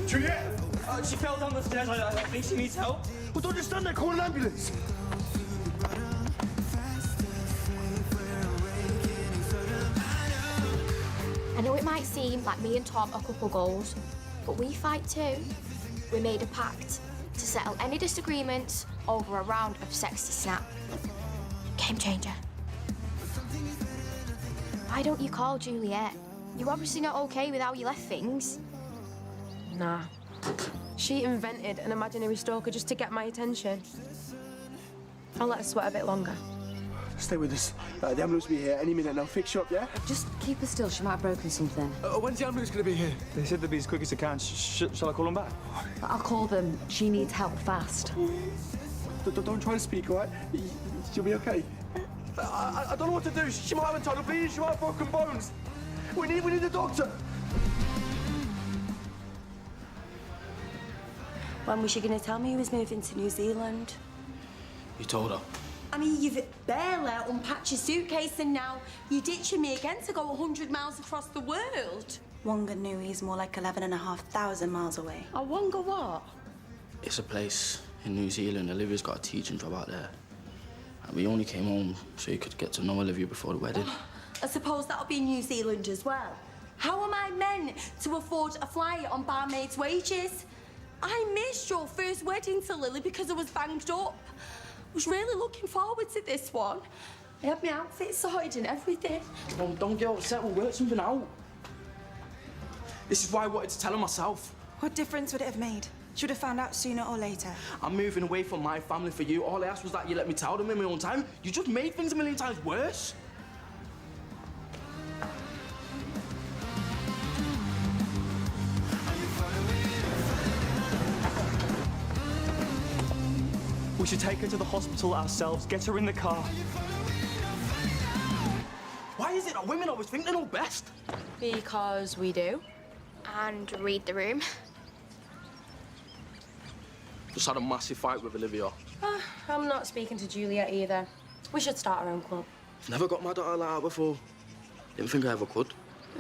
Juliet! She fell down the stairs. I think she needs help. Well, don't just stand there, call an ambulance. I know it might seem like me and Tom are couple goals, but we fight too. We made a pact to settle any disagreements over a round of sexy snap. Game changer. Why don't you call Juliet? You're obviously not okay with how you left things. Nah. She invented an imaginary stalker just to get my attention. I'll let her sweat a bit longer. Stay with us. The ambulance will be here any minute now. Fix you up, yeah? Just keep her still. She might have broken something. When's the ambulance going to be here? They said they'd be as quick as they can. Shall I call them back? I'll call them. She needs help fast. Don't try to speak, all right? She'll be okay. I don't know what to do. She might have internal bleeding. She might have broken bones. We need a doctor. When was she going to tell me he was moving to New Zealand? You told her? I mean, you've barely unpacked your suitcase and now you're ditching me again to go 100 miles across the world. Wonga knew he's more like 11,500 miles away. Oh, Wonga what? It's a place in New Zealand. Olivia's got a teaching job out there. And we only came home so you could get to know Olivia before the wedding. I suppose that'll be New Zealand as well. How am I meant to afford a flight on barmaid's wages? I missed your first wedding to Lily because I was banged up. I was really looking forward to this one. I had my outfit sorted and everything. Don't get upset, we'll work something out. This is why I wanted to tell her myself. What difference would it have made? Should have found out sooner or later. I'm moving away from my family for you. All I asked was that you let me tell them in my own time. You just made things a million times worse. We should take her to the hospital ourselves, get her in the car. Why is it that women always think they know best? Because we do. And read the room. Just had a massive fight with Olivia. I'm not speaking to Juliet either. We should start our own club. Never got my daughter like that before. Didn't think I ever could.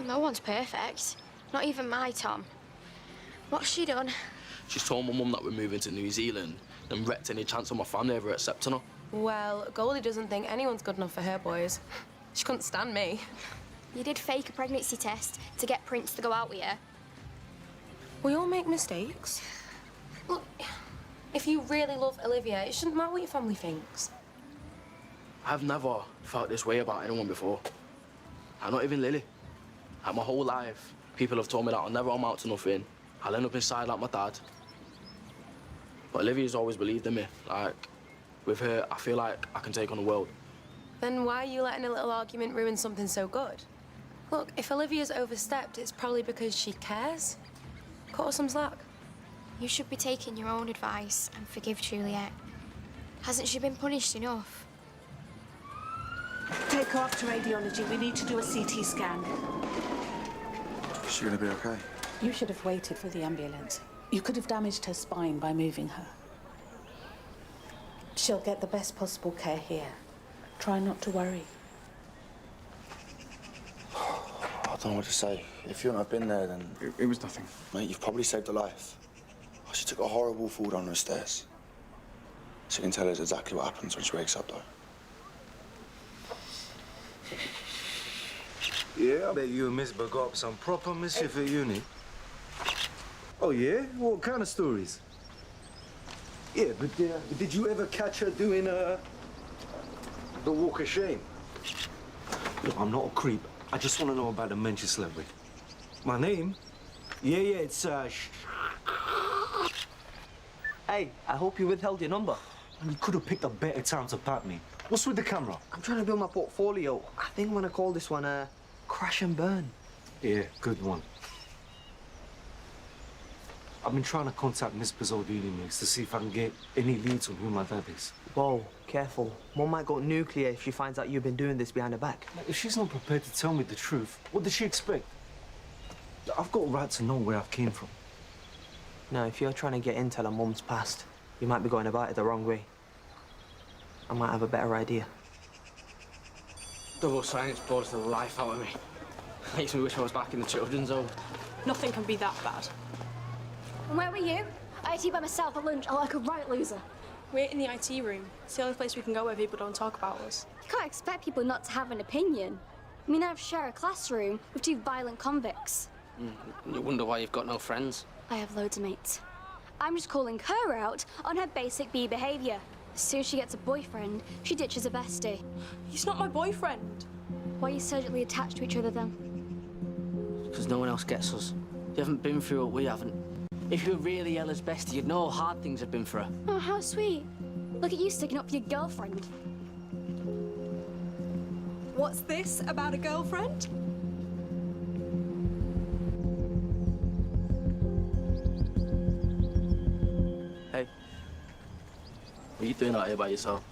No one's perfect. Not even my Tom. What's she done? She's told my mum that we're moving to New Zealand and wrecked any chance of my family ever accepting her. Well, Goldie doesn't think anyone's good enough for her boys. She couldn't stand me. You did fake a pregnancy test to get Prince to go out with you. We all make mistakes. Look, if you really love Olivia, it shouldn't matter what your family thinks. I've never felt this way about anyone before. I'm not even Lily. Like my whole life, people have told me that I'll never amount to nothing. I'll end up inside like my dad. But Olivia's always believed in me. Like, with her, I feel like I can take on the world. Then why are you letting a little argument ruin something so good? Look, if Olivia's overstepped, it's probably because she cares. Cut her some slack. You should be taking your own advice and forgive Juliet. Hasn't she been punished enough? Take her off to radiology. We need to do a CT scan. Is she going to be okay? You should have waited for the ambulance. You could have damaged her spine by moving her. She'll get the best possible care here. Try not to worry. I don't know what to say. If you hadn't have been there, then... It was nothing. Mate, you've probably saved her life. She took a horrible fall down the stairs. So you can tell us exactly what happens when she wakes up, though. Yeah, I bet you and Miss got up some proper mischief at uni. Oh, yeah? What kind of stories? Yeah, but did you ever catch her doing the walk of shame? Look, I'm not a creep. I just want to know about the men she slept with. My name? Yeah, it's, Hey, I hope you withheld your number. You could have picked a better time to pat me. What's with the camera? I'm trying to build my portfolio. I think I'm gonna call this one, Crash and Burn. Yeah, good one. I've been trying to contact Miss Pizzaldini to see if I can get any leads on who my dad is. Whoa, careful. Mum might go nuclear if she finds out you've been doing this behind her back. If she's not prepared to tell me the truth, what does she expect? I've got a right to know where I've came from. No, if you're trying to get intel on Mum's past, you might be going about it the wrong way. I might have a better idea. Double science bores the life out of me. Makes me wish I was back in the children's home. Nothing can be that bad. And where were you? I ate by myself at lunch. I like a right loser. We're in the IT room. It's the only place we can go where people don't talk about us. You can't expect people not to have an opinion. I mean, I share a classroom with 2 violent convicts. You wonder why you've got no friends. I have loads of mates. I'm just calling her out on her basic B behaviour. As soon as she gets a boyfriend, she ditches a bestie. He's not my boyfriend. Why are you surgically attached to each other then? Because no one else gets us. You haven't been through what we haven't. If you were really Ella's bestie, you'd know how hard things have been for her. Oh, how sweet. Look at you sticking up for your girlfriend. What's this about a girlfriend? Hey. What are you doing out here by yourself?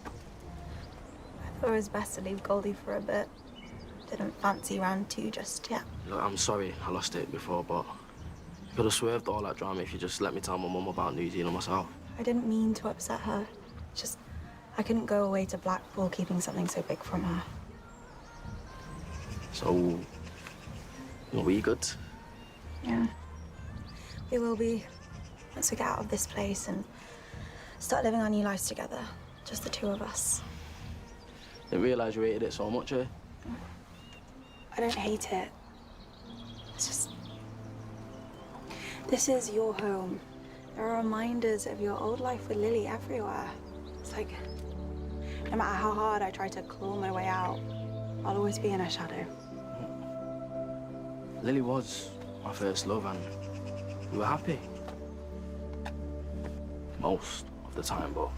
I thought it was best to leave Goldie for a bit. Didn't fancy round 2 just yet. Look, I'm sorry I lost it before, but you could have swerved all that drama if you just let me tell my mum about New Zealand myself. I didn't mean to upset her. Just, I couldn't go away to Blackpool keeping something so big from her. So, were you good? Yeah. We will be once we get out of this place and start living our new lives together. Just the 2 of us. Didn't realise you hated it so much, eh? I don't hate it. It's just... This is your home. There are reminders of your old life with Lily everywhere. It's like, no matter how hard I try to claw my way out, I'll always be in her shadow. Lily was my first love and we were happy. Most of the time, but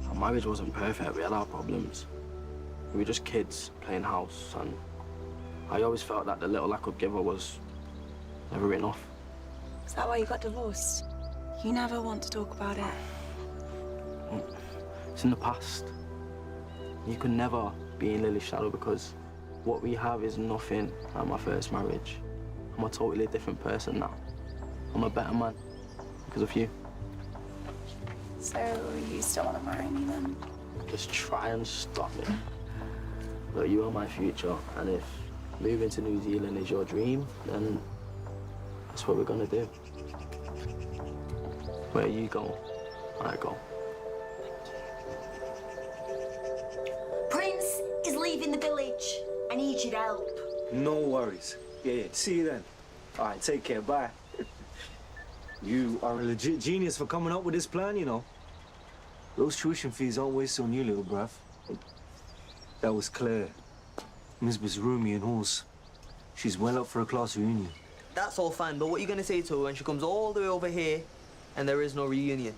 our marriage wasn't perfect. We had our problems. We were just kids playing house, and I always felt that the little I could give her was never enough. Is that why you got divorced? You never want to talk about it. It's in the past. You could never be in Lily's shadow because what we have is nothing like my first marriage. I'm a totally different person now. I'm a better man because of you. So you still want to marry me then? Just try and stop it. Look, you are my future, and if moving to New Zealand is your dream, then that's what we're gonna do. Where you go, I go. Prince is leaving the village. I need your help. No worries. Yeah, see you then. All right, take care, bye. You are a legit genius for coming up with this plan, you know. Those tuition fees aren't wasted on you, little bruv. That was Claire, Miss Roomy and Horse. She's well up for a class reunion. That's all fine, but what are you going to say to her when she comes all the way over here and there is no reunion?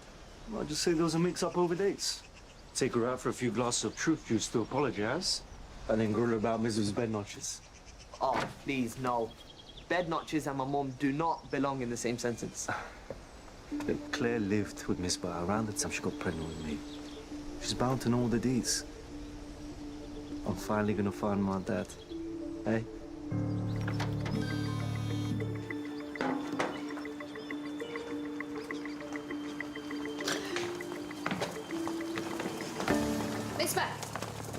Well, just say there was a mix-up over dates. Take her out for a few glasses of truth juice to apologize, and then grill her about Mrs. Bed Notches. Oh, please, no. Bed notches and my mum do not belong in the same sentence. Look, Claire lived with Miss Bar around the time she got pregnant with me. She's bound to know all the deeds. I'm finally gonna find my dad. Hey?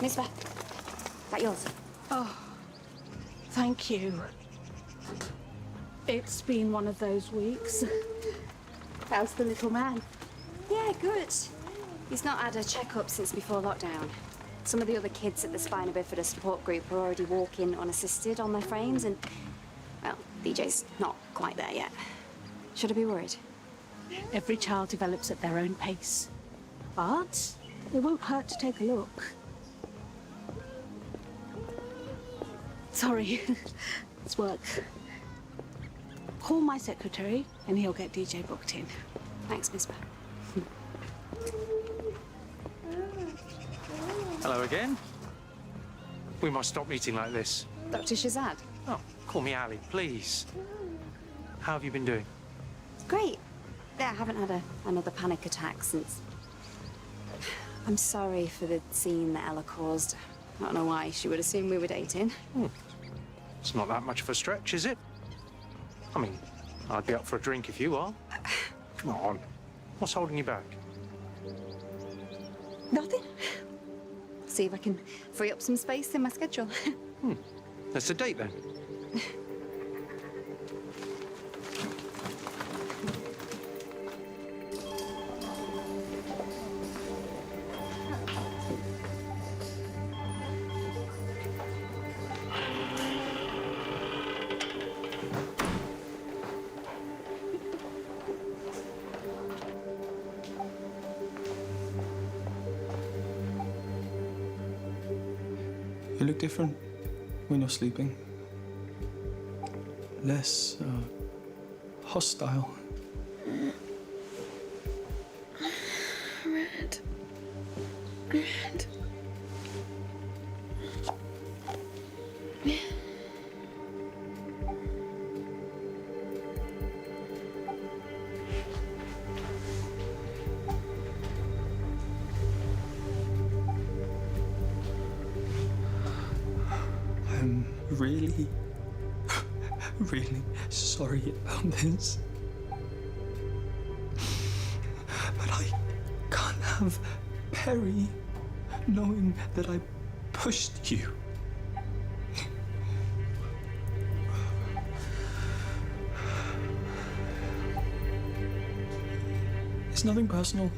Miss Beth, that yours? Oh, thank you. It's been one of those weeks. How's the little man? Yeah, good. He's not had a checkup since before lockdown. Some of the other kids at the Spina Bifida support group are already walking unassisted on their frames, and, well, DJ's not quite there yet. Should I be worried? Every child develops at their own pace. But it won't hurt to take a look. Sorry, it's work. Call my secretary and he'll get DJ booked in. Thanks, Miss Beth. Hello again. We must stop meeting like this. Dr. Shazad? Oh, call me Ali, please. How have you been doing? Great. Yeah, I haven't had another panic attack since... I'm sorry for the scene that Ella caused. I don't know why she would assume we were dating. It's not that much of a stretch, is it? I mean, I'd be up for a drink if you are. Come on. What's holding you back? Nothing. See if I can free up some space in my schedule. Let's a date then. You look different when you're sleeping. Less hostile. Red. Red. I'm really sorry about this. But I can't have Perry knowing that I pushed you. It's nothing personal.